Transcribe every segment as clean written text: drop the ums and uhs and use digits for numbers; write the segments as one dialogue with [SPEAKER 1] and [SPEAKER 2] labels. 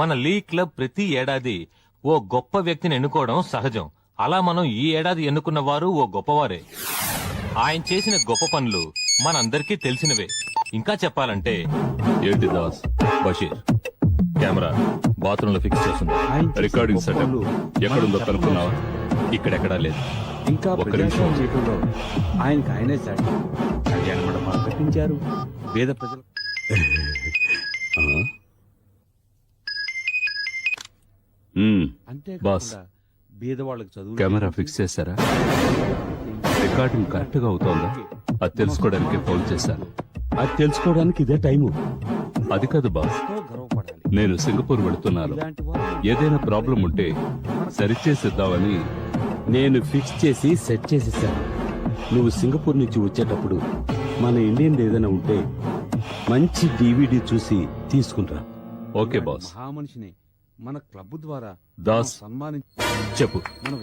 [SPEAKER 1] మన league club ప్రతి ఏడాది ఓ గొప్ప వ్యక్తిని ఎన్నుకోవడం సహజం. అలా మనం ఈ ఏడాది ఎన్నుకున్న వారు ఓ గొప్పవారే. ఆయన చేసిన గొప్ప పనులు మనందరికీ తెలిసినవే. ఇంకా చెప్పాలంటే
[SPEAKER 2] ఏంటి దాస్?
[SPEAKER 1] బషీర్ కెమెరా బాత్రూమ్ లో ఫిక్స్ చేస్తుంది.
[SPEAKER 2] రికార్డింగ్ సెటప్ ఎక్కడుందో కనుక్కున్నావా?
[SPEAKER 1] ఇక్కడెక్కడా లేదు.
[SPEAKER 3] ఇంకా
[SPEAKER 2] ఒక్క నిమిషం.
[SPEAKER 3] ప్రజాస్వామ్య జీవితంలో ఆయనకు ఆయనే సాటి. కళ్యాణ మండపాలు కట్టించారు, పేద ప్రజలు
[SPEAKER 2] బాస్,
[SPEAKER 3] అంతేకాకుండా బీదవాళ్ళకి చదువు
[SPEAKER 2] కెమెరా ఫిక్స్ చేశారా? రికార్డింగ్ కరెక్ట్ గా అవుతోందా? అది తెలుసుకోవడానికి ఫోన్ చేశాను.
[SPEAKER 3] అది తెలుసుకోవడానికి ఇదే టైము.
[SPEAKER 2] అది కాదు బాస్,
[SPEAKER 3] గర్వపడాలి.
[SPEAKER 2] నేను సింగపూర్ వెళుతున్నాను.
[SPEAKER 3] ఇలాంటి వారు
[SPEAKER 2] ఏదైనా ప్రాబ్లం ఉంటే సరిచేసిద్దామని.
[SPEAKER 3] నేను ఫిక్స్ చేసి సెట్ చేసేసాను. నువ్వు సింగపూర్ నుంచి వచ్చేటప్పుడు మన ఇండియన్ ఏదైనా ఉంటే మంచి డివిడి చూసి తీసుకుంటా.
[SPEAKER 2] Okay boss.
[SPEAKER 3] మహామనిషిని మన క్లబ్ ద్వారా
[SPEAKER 2] దాస్,
[SPEAKER 3] సన్మానించి
[SPEAKER 2] చెప్పు.
[SPEAKER 3] మనం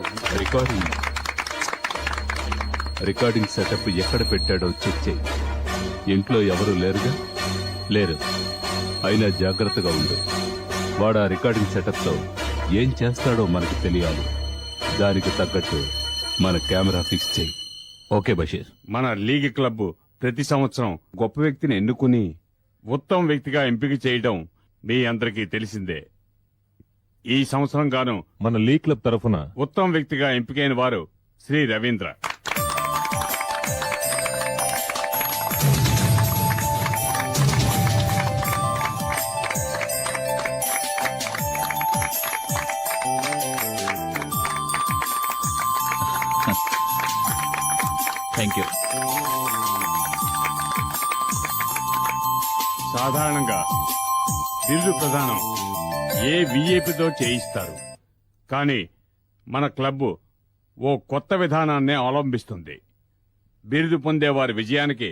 [SPEAKER 2] రికార్డింగ్ సెటప్ ఎక్కడ పెట్టాడో చెక్ చేయి. ఇంట్లో ఎవరు లేరుగా? లేరు. అయినా జాగ్రత్తగా ఉండు. వాడు ఆ రికార్డింగ్ సెటప్ తో ఏం చేస్తాడో మనకు తెలియాలి. దానికి తగ్గట్టు మన కెమెరా ఫిక్స్ చేయి.
[SPEAKER 1] ఓకే బషీర్.
[SPEAKER 4] మన లీగ్ క్లబ్ ప్రతి సంవత్సరం గొప్ప వ్యక్తిని ఎన్నుకుని ఉత్తమ వ్యక్తిగా ఎంపిక చేయడం మీ అందరికీ తెలిసిందే. ఈ సంవత్సరం గాను
[SPEAKER 1] మన లీగ్ క్లబ్ తరఫున
[SPEAKER 4] ఉత్తమ వ్యక్తిగా ఎంపికైన వారు శ్రీ రవీంద్ర.
[SPEAKER 1] Thank you.
[SPEAKER 4] సాధారణంగా బిరుదు ప్రదానం ఏ విఐపితో చేయిస్తారు, కానీ మన క్లబ్ ఓ కొత్త విధానాన్నే అవలంబిస్తుంది. బిరుదు పొందే వారి విజయానికి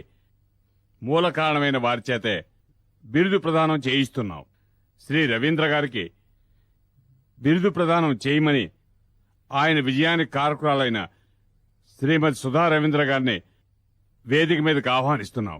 [SPEAKER 4] మూల కారణమైన వారి చేతే బిరుదు ప్రదానం చేయిస్తున్నాం. శ్రీ రవీంద్ర గారికి బిరుదు ప్రదానం చేయమని ఆయన విజయానికి కారకురాలైన శ్రీమతి సుధా రవీంద్ర గారిని వేదిక మీదకి ఆహ్వానిస్తున్నాం.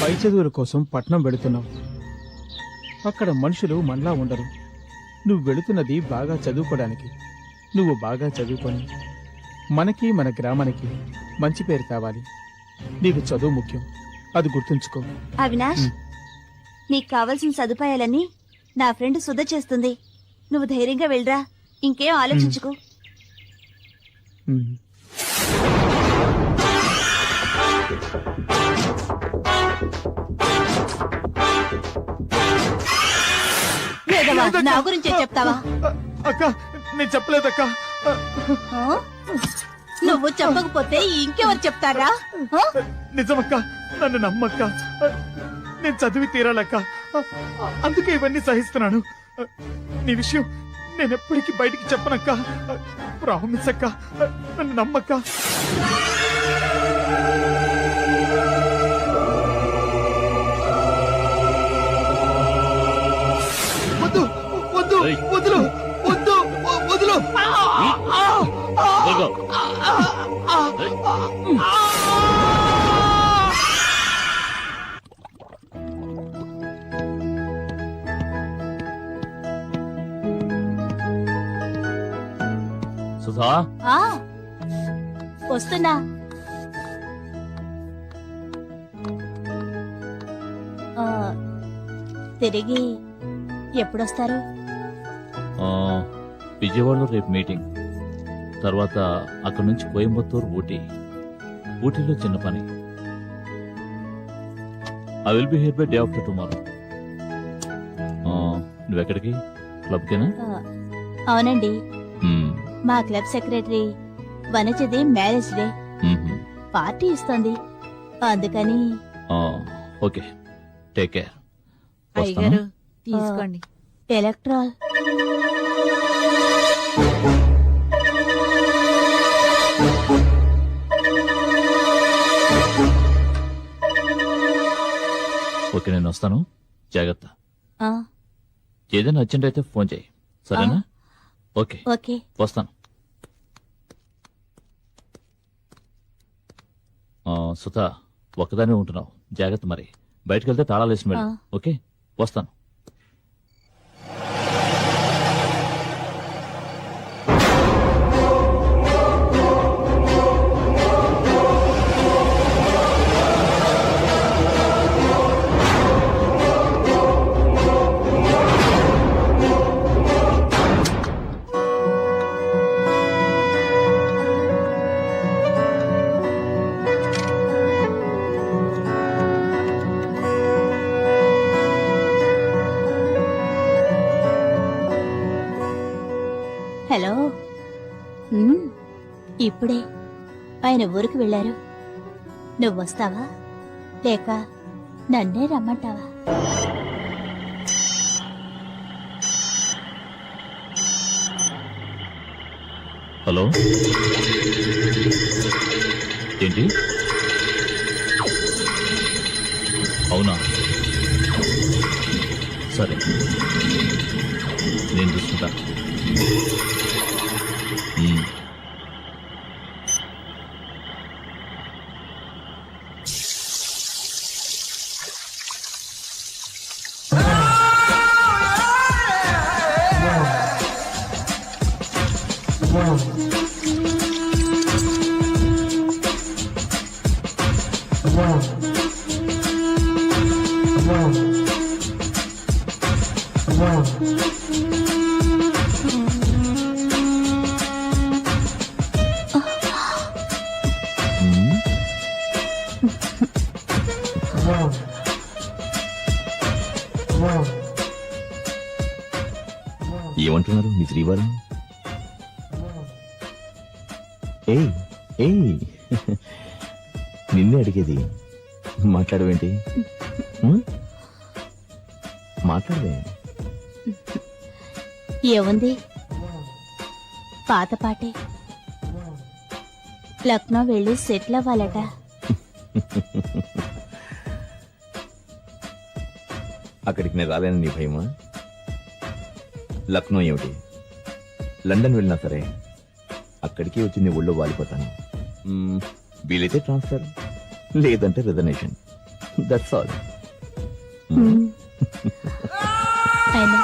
[SPEAKER 5] పై చదువుల కోసం పట్నం వెళుతున్నావు. అక్కడ మనుషులు మనలా ఉండరు. నువ్వు వెళుతున్నది బాగా చదువుకోవడానికి. నువ్వు బాగా చదువుకొని మనకి మన గ్రామానికి మంచి పేరు కావాలి. నీకు చదువు ముఖ్యం, అది గుర్తుంచుకో.
[SPEAKER 6] అవినాష్, నీకు కావలసిన సదుపాయాలన్నీ నా ఫ్రెండ్ సుధ చేస్తుంది. నువ్వు ధైర్యంగా వెళ్ళరా, ఇంకేం ఆలోచించుకో. చెప్తావా
[SPEAKER 5] లేదక్క.
[SPEAKER 6] నా గురించే చెప్తావా
[SPEAKER 5] అక్క నేను చెప్పలేదక్క.
[SPEAKER 6] ఆ? నువ్వు చెప్పకపోతే ఇంకెవరు చెప్తారా ఆ?
[SPEAKER 5] నిజమక్క, నన్ను నమ్మక్క. నేను చదివి తీరాలక్క, అందుకే ఇవన్నీ సహిస్తున్నాను. నీ విషయం నేను ఎప్పటికీ బయటికి చెప్పనక్క. ప్రామిస్ అక్క, నన్ను నమ్మక్క. వద్దు వద్దు వదులు వద్దు వదులు.
[SPEAKER 7] సుధా
[SPEAKER 6] ఆ, వస్తున్నా. ఆ, తిరిగి ఎప్పుడొస్తారు?
[SPEAKER 7] విజయవాడలో రేపు మీటింగ్, తర్వాత అక్కడి నుంచి కోయంబత్తూరు, ఊటీలో చిన్న పని. I will be here by day after tomorrow. నువ్వెక్కడికి? క్లబ్కేనా?
[SPEAKER 6] ఆ, అవునండి,
[SPEAKER 7] మ్మ్.
[SPEAKER 6] మా క్లబ్ సెక్రటరీ వనజది మ్యారేజ్ డే
[SPEAKER 7] మ్మ్.
[SPEAKER 6] పార్టీ ఇస్తోంది, అందుకని.
[SPEAKER 7] Okay, take care.
[SPEAKER 8] అయ్యగారు తీసుకోండి.
[SPEAKER 6] ఎలక్ట్రాల్.
[SPEAKER 7] ఓకే, నేను వస్తాను. జాగ్రత్త.
[SPEAKER 6] ఆ,
[SPEAKER 7] ఏదైనా అర్జెంట్ అయితే ఫోన్ చేయి, సరేనా? Okay,
[SPEAKER 6] okay.
[SPEAKER 7] వస్తాను. సుధా, ఒక్కదానే ఉంటున్నావు, జాగ్రత్త. మరి బయటకు వెళ్తే తాళాలు వేసిన వెళ్ళు. ఓకే, వస్తాను.
[SPEAKER 6] హలో. ఇప్పుడే ఆయన ఊరికి వెళ్ళారు. నువ్వు వస్తావా లేక నన్నే రమ్మంటావా?
[SPEAKER 7] హలో, ఏంటి? అవునా, సరే, నేను చూసుకుంటా. ఏమంటున్నారు మీ శ్రీవారు? ఏయ్ ఏయ్, నిన్నే అడిగేది. మాట్లాడవేంటి? మాట్లాడవే.
[SPEAKER 6] ఏముంది, పాత పాటే. లక్నో వెళ్ళి సెటిల్ అవ్వాలట.
[SPEAKER 7] అక్కడికి నేను రాలేను, నీ భయమా? లక్నో ఏమిటి, లండన్ వెళ్ళినా సరే అక్కడికి వచ్చి నీ ఒళ్ళో వాలిపోతాను. వీలైతే ట్రాన్స్ఫర్, లేదంటే రిజర్వేషన్. That's all.
[SPEAKER 6] అయినా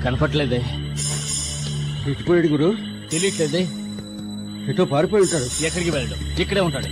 [SPEAKER 9] కనపట్లేదే.
[SPEAKER 10] ఇటుపోయాడు గురు,
[SPEAKER 9] తెలియట్లేదే.
[SPEAKER 10] ఎటో పారిపోయి ఉంటాడు.
[SPEAKER 9] ఎక్కడికి వెళ్ళడం? ఇక్కడే ఉంటాడు.